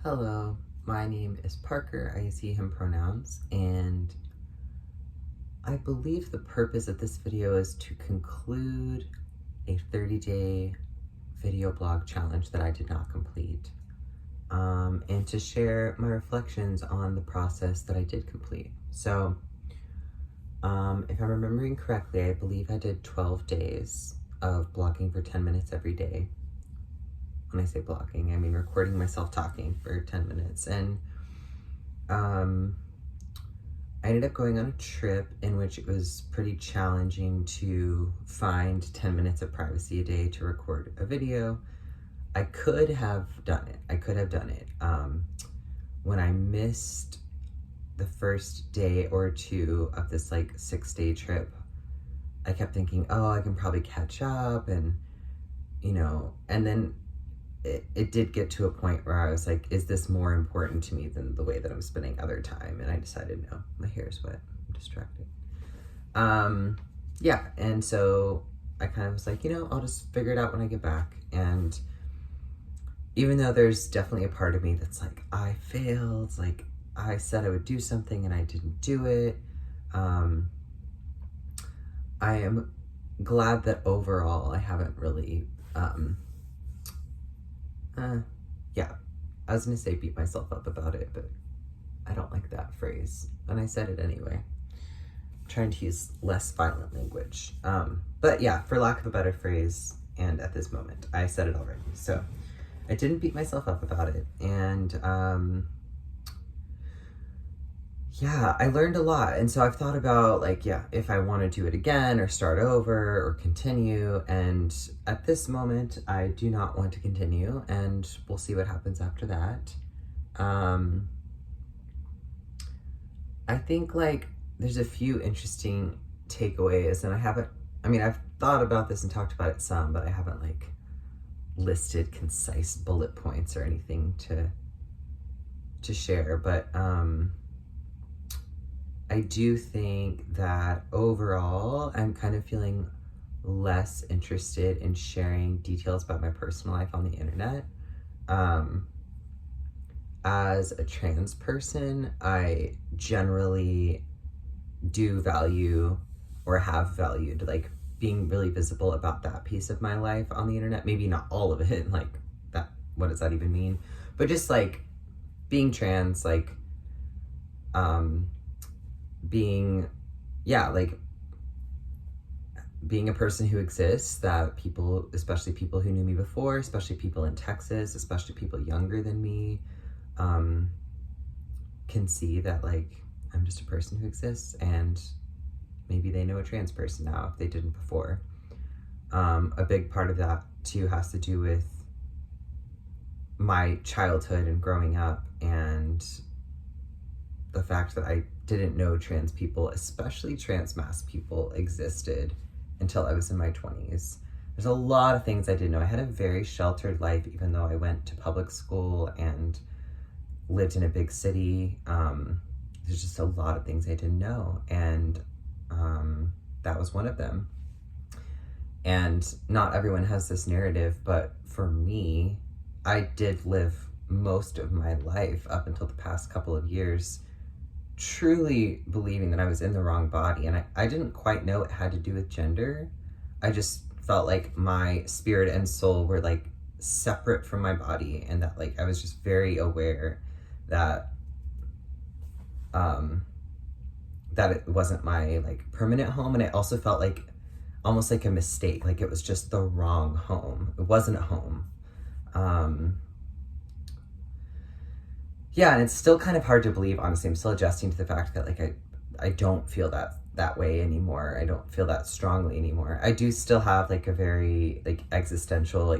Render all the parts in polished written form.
Hello, my name is Parker. I use he, him pronouns, and I believe the purpose of this video is to conclude a 30-day video blog challenge that I did not complete, and to share my reflections on the process that I did complete. So, if I'm remembering correctly, I believe I did 12 days of blogging for 10 minutes every day. When I say blogging, I mean recording myself talking for 10 minutes. And I ended up going on a trip in which it was pretty challenging to find 10 minutes of privacy a day to record a video. I could have done it. When I missed the first day or two of this like 6-day trip, I kept thinking, oh, I can probably catch up, and and then it did get to a point where I was like, is this more important to me than the way that I'm spending other time? And I decided, no, my hair is wet, I'm distracted. Yeah, and so I kind of was like, I'll just figure it out when I get back. And even though there's definitely a part of me that's like, I failed, like I said I would do something and I didn't do it, I am glad that overall I haven't really, I was gonna say beat myself up about it, but I don't like that phrase, and I said it anyway. I'm trying to use less violent language. But yeah, for lack of a better phrase, and at this moment, I said it already. So I didn't beat myself up about it, and yeah, I learned a lot. And so I've thought about if I want to do it again or start over or continue. And at this moment, I do not want to continue, and we'll see what happens after that. I think there's a few interesting takeaways, and I've thought about this and talked about it some, but I haven't listed concise bullet points or anything to share. But I do think that overall, I'm kind of feeling less interested in sharing details about my personal life on the internet. As a trans person, I generally do value, or have valued, being really visible about that piece of my life on the internet. Maybe not all of it, that, what does that even mean? But just being trans, being a person who exists, that people, especially people who knew me before, especially people in Texas, especially people younger than me, can see that I'm just a person who exists, and maybe they know a trans person now if they didn't before. A big part of that too has to do with my childhood and growing up, and the fact that I didn't know trans people, especially trans mass people, existed until I was in my 20s. There's a lot of things I didn't know. I had a very sheltered life, even though I went to public school and lived in a big city. There's just a lot of things I didn't know, and that was one of them. And not everyone has this narrative, but for me, I did live most of my life up until the past couple of years truly believing that I was in the wrong body, and I didn't quite know it had to do with gender. I just felt like my spirit and soul were separate from my body, and that I was just very aware that that it wasn't my permanent home. And it also felt almost like a mistake, it was just the wrong home. It wasn't a home. Yeah, and it's still kind of hard to believe, honestly. I'm still adjusting to the fact that I don't feel that way anymore. I don't feel that strongly anymore. I do still have a very existential,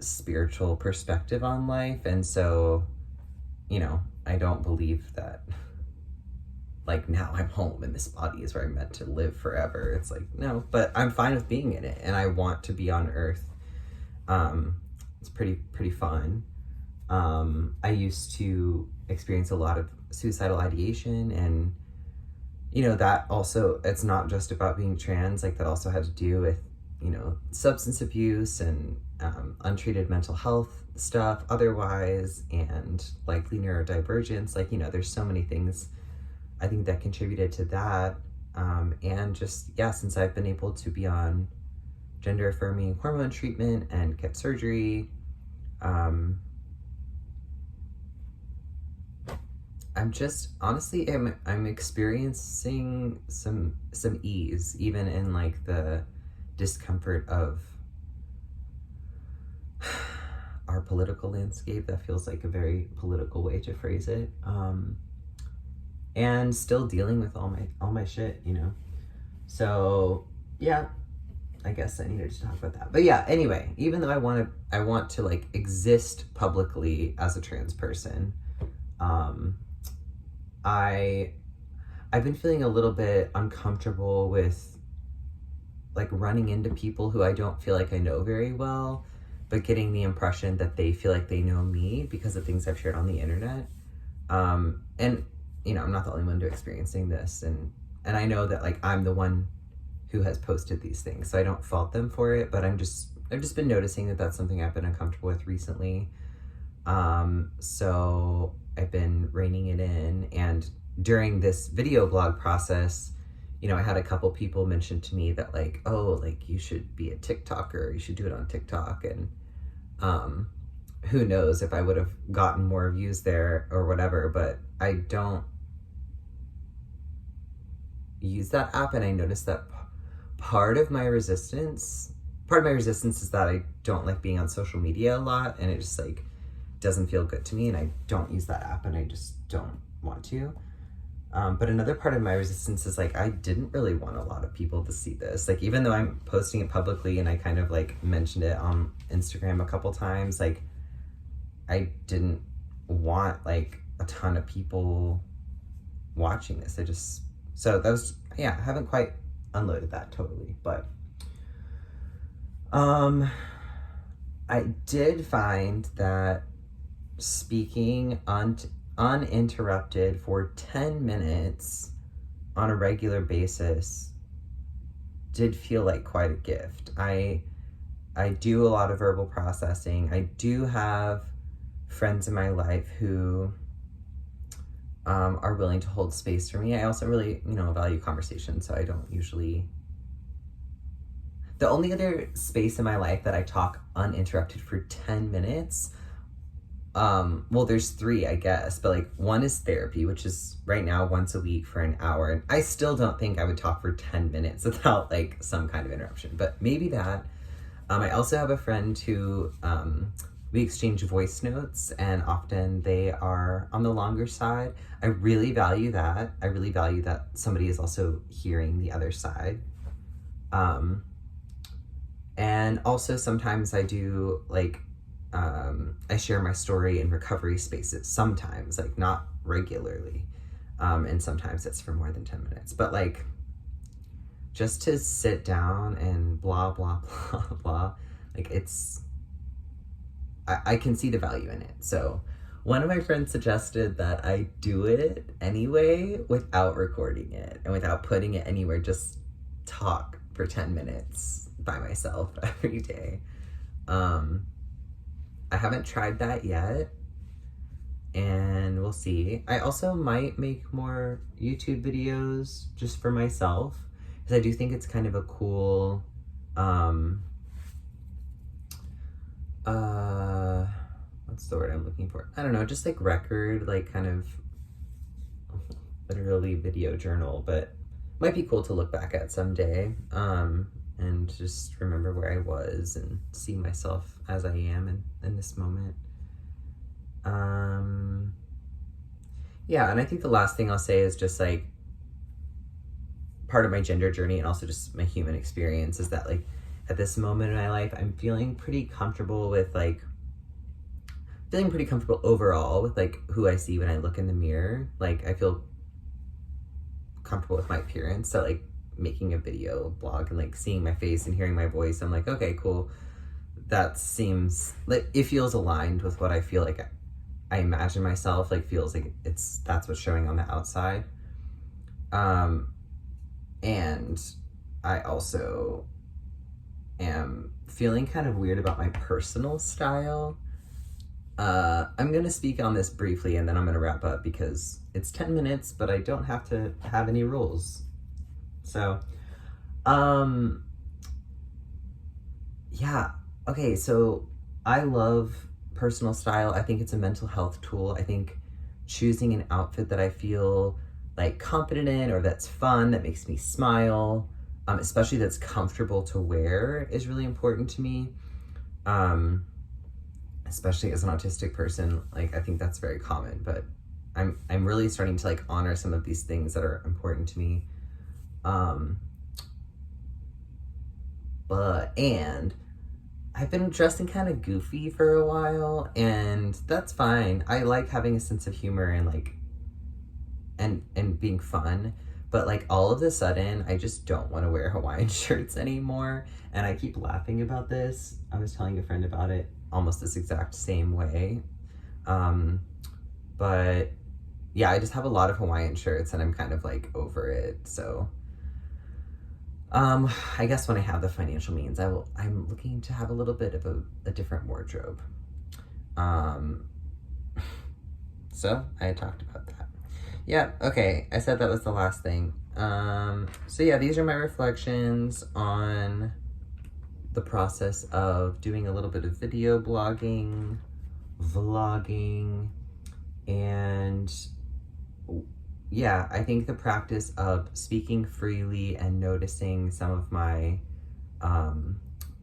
spiritual perspective on life, and so I don't believe that now I'm home and this body is where I'm meant to live forever. It's no, but I'm fine with being in it, and I want to be on Earth. It's pretty fun. I used to experience a lot of suicidal ideation, and that also, it's not just about being trans, that also had to do with substance abuse and untreated mental health stuff otherwise, and likely neurodivergence. Like, you know, there's so many things I think that contributed to that. And just, yeah, since I've been able to be on gender affirming hormone treatment and get surgery, I'm just, honestly, I'm experiencing some ease, even in like the discomfort of our political landscape. That feels like a very political way to phrase it. And still dealing with all my shit, you know? So yeah, I guess I needed to talk about that. But yeah, anyway, even though I want to like exist publicly as a trans person, I've been feeling a little bit uncomfortable with like running into people who I don't feel like I know very well, but getting the impression that they feel like they know me because of things I've shared on the internet. And you know, I'm not the only one experiencing this, and I know that like I'm the one who has posted these things, so I don't fault them for it, but I've just been noticing that that's something I've been uncomfortable with recently. So I've been reining it in, and during this video blog process, you know, I had a couple people mention to me that like, oh, like you should be a TikToker, you should do it on TikTok, and who knows if I would have gotten more views there or whatever, but I don't use that app, and I noticed that part of my resistance is that I don't like being on social media a lot, and it just like doesn't feel good to me, and I don't use that app, and I just don't want to. But another part of my resistance is like, I didn't really want a lot of people to see this. Like, even though I'm posting it publicly and I kind of like mentioned it on Instagram a couple times, like I didn't want like a ton of people watching this. So that was, yeah, I haven't quite unloaded that totally, but I did find that speaking uninterrupted for 10 minutes on a regular basis did feel like quite a gift. I do a lot of verbal processing. I do have friends in my life who are willing to hold space for me. I also really, you know, value conversation, so I don't usually... The only other space in my life that I talk uninterrupted for 10 minutes, well, there's 3, I guess, but like one is therapy, which is right now once a week for an hour. And I still don't think I would talk for 10 minutes without like some kind of interruption, but maybe that. I also have a friend who, we exchange voice notes, and often they are on the longer side. I really value that. I really value that somebody is also hearing the other side. And also sometimes I do like, I share my story in recovery spaces sometimes, like not regularly. And sometimes it's for more than 10 minutes, but like just to sit down and blah, blah, blah, blah, like I can see the value in it. So one of my friends suggested that I do it anyway without recording it and without putting it anywhere, just talk for 10 minutes by myself every day. I haven't tried that yet, and we'll see. I also might make more YouTube videos just for myself, because I do think it's kind of a cool, what's the word I'm looking for? I don't know, just like record, like kind of literally video journal, but might be cool to look back at someday, and just remember where I was and see myself as I am in this moment. Yeah, and I think the last thing I'll say is just like part of my gender journey and also just my human experience is that like at this moment in my life, I'm feeling pretty comfortable with like, feeling pretty comfortable overall with like who I see when I look in the mirror. Like I feel comfortable with my appearance, so like making a video blog and like seeing my face and hearing my voice, I'm like, okay, cool, that seems like it feels aligned with what I feel like I imagine myself, like feels like that's what's showing on the outside. And I also am feeling kind of weird about my personal style. I'm gonna speak on this briefly and then I'm gonna wrap up because it's 10 minutes, but I don't have to have any rules. So, yeah, okay, so I love personal style. I think it's a mental health tool. I think choosing an outfit that I feel like confident in or that's fun, that makes me smile, especially that's comfortable to wear is really important to me. Especially as an autistic person, like I think that's very common, but I'm really starting to like honor some of these things that are important to me. And I've been dressing kind of goofy for a while, and that's fine. I like having a sense of humor and like and being fun, but like all of a sudden I just don't want to wear Hawaiian shirts anymore, and I keep laughing about this. I was telling a friend about it almost this exact same way. But yeah, I just have a lot of Hawaiian shirts and I'm kind of like over it. So I guess when I have the financial means, I'm looking to have a little bit of a different wardrobe. So I had talked about that. Yeah, okay, I said that was the last thing. So yeah, these are my reflections on the process of doing a little bit of video blogging, vlogging, and yeah, I think the practice of speaking freely and noticing some of my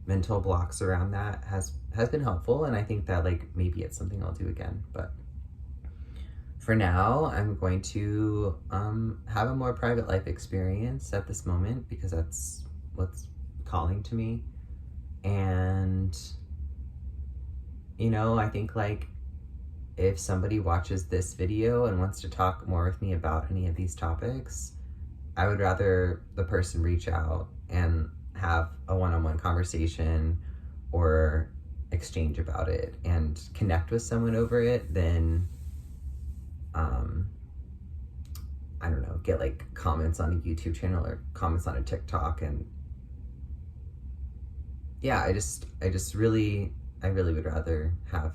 mental blocks around that has been helpful, and I think that like maybe it's something I'll do again. But for now, I'm going to have a more private life experience at this moment because that's what's calling to me. And you know, I think like if somebody watches this video and wants to talk more with me about any of these topics, I would rather the person reach out and have a one-on-one conversation or exchange about it and connect with someone over it than, I don't know, get like comments on a YouTube channel or comments on a TikTok. And yeah, I really would rather have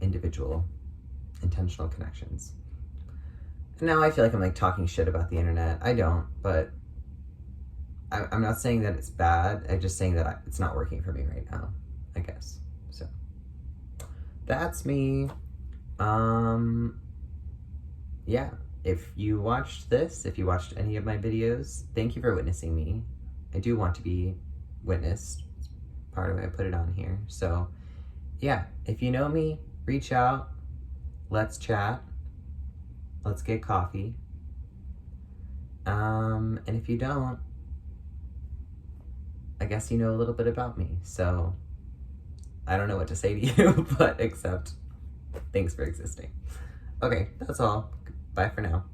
individual intentional connections. And now I feel like I'm like talking shit about the internet. I don't, but I'm not saying that it's bad. I'm just saying that it's not working for me right now, I guess. So that's me. Yeah, if you watched this, if you watched any of my videos, thank you for witnessing me. I do want to be witnessed. It's part of why I put it on here. So yeah, if you know me, reach out, let's chat, let's get coffee. And if you don't, I guess you know a little bit about me. So I don't know what to say to you, but except thanks for existing. Okay, that's all. Bye for now.